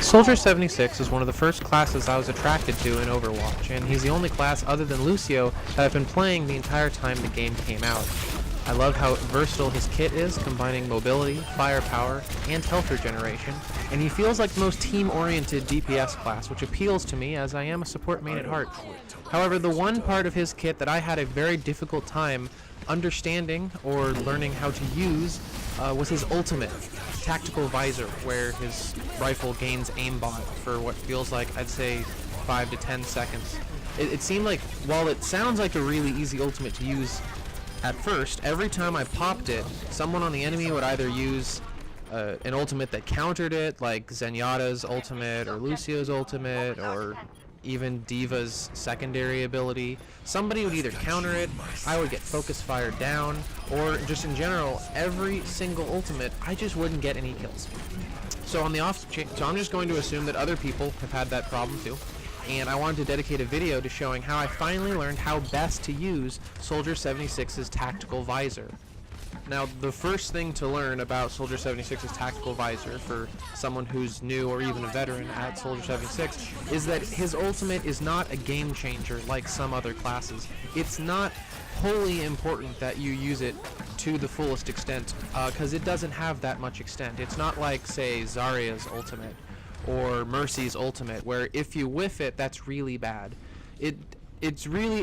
Soldier 76 is one of the first classes I was attracted to in Overwatch, and he's the only class other than Lucio that I've been playing the entire time the game came out. I love how versatile his kit is, combining mobility, firepower, and health regeneration, and he feels like the most team-oriented DPS class, which appeals to me as I am a support main at heart. However, the one part of his kit that I had a very difficult time understanding or learning how to use was his ultimate, Tactical Visor, where his rifle gains aimbot for what feels like, I'd say, 5 to 10 seconds. It seemed like, while it sounds like a really easy ultimate to use at first, every time I popped it, someone on the enemy would either use an ultimate that countered it, like Zenyatta's ultimate, or Lucio's ultimate, or even D.Va's secondary ability. Somebody would either counter it, I would get focus fired down, or just in general, every single ultimate, I just wouldn't get any kills. So on the so I'm just going to assume that other people have had that problem too, and I wanted to dedicate a video to showing how I finally learned how best to use Soldier 76's Tactical Visor. Now, the first thing to learn about Soldier 76's Tactical Visor for someone who's new or even a veteran at Soldier 76 is that his ultimate is not a game changer like some other classes. It's not wholly important that you use it to the fullest extent, because it doesn't have that much extent. It's not like, say, Zarya's ultimate or Mercy's ultimate, where if you whiff it, that's really bad. It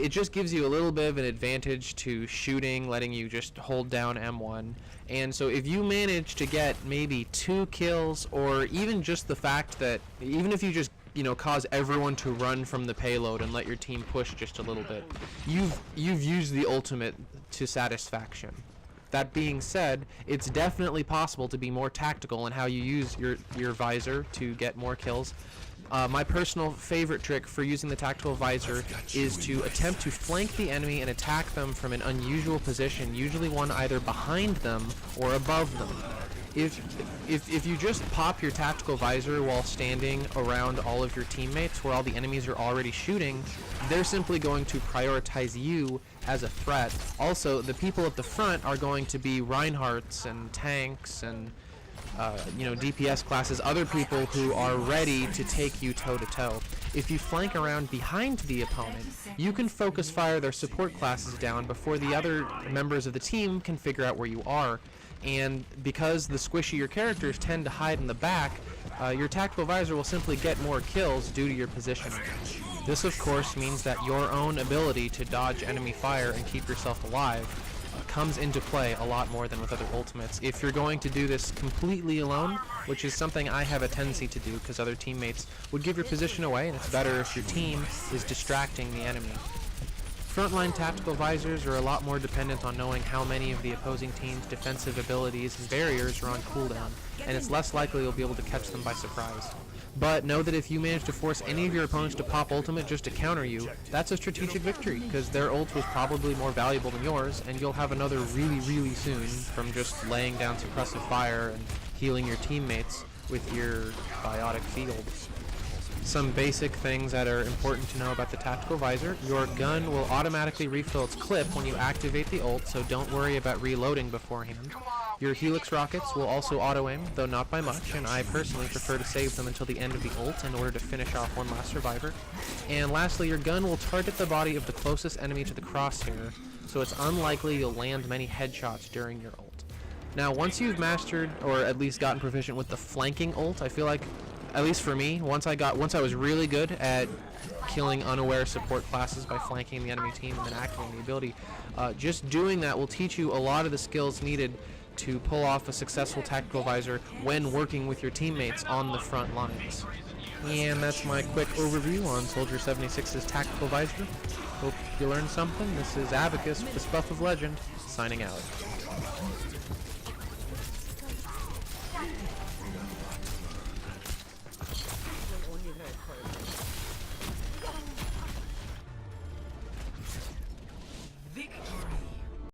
just gives you a little bit of an advantage to shooting, letting you just hold down M1. And so if you manage to get maybe 2 kills, or even just the fact that, even if you just, cause everyone to run from the payload and let your team push just a little bit, you've used the ultimate to satisfaction. That being said, it's definitely possible to be more tactical in how you use your visor to get more kills. My personal favorite trick for using the Tactical Visor is to attempt to flank the enemy and attack them from an unusual position, usually one either behind them or above them. If you just pop your Tactical Visor while standing around all of your teammates where all the enemies are already shooting, they're simply going to prioritize you as a threat. Also, the people at the front are going to be Reinhardts and tanks and DPS classes, other people who are ready to take you toe-to-toe. If you flank around behind the opponent, you can focus fire their support classes down before the other members of the team can figure out where you are. And because the squishier characters tend to hide in the back, your Tactical Visor will simply get more kills due to your positioning. This, of course, means that your own ability to dodge enemy fire and keep yourself alive comes into play a lot more than with other ultimates. If you're going to do this completely alone, which is something I have a tendency to do because other teammates would give your position away, and it's better if your team is distracting the enemy. Frontline tactical visors are a lot more dependent on knowing how many of the opposing team's defensive abilities and barriers are on cooldown, and it's less likely you'll be able to catch them by surprise. But know that if you manage to force any of your opponents to pop ultimate just to counter you, that's a strategic victory, because their ult was probably more valuable than yours, and you'll have another really soon from just laying down suppressive fire and healing your teammates with your biotic field. Some basic things that are important to know about the Tactical Visor: your gun will automatically refill its clip when you activate the ult, so don't worry about reloading beforehand. Your Helix rockets will also auto-aim, though not by much, and I personally prefer to save them until the end of the ult in order to finish off one last survivor. And lastly, your gun will target the body of the closest enemy to the crosshair, so it's unlikely you'll land many headshots during your ult. Now, once you've mastered, or at least gotten proficient with the flanking ult, I feel like, at least for me, once I was really good at killing unaware support classes by flanking the enemy team and then activating the ability, just doing that will teach you a lot of the skills needed to pull off a successful Tactical Visor when working with your teammates on the front lines. And that's my quick overview on Soldier 76's Tactical Visor. Hope you learned something. This is Abacus with the Spuff of Legend, signing out.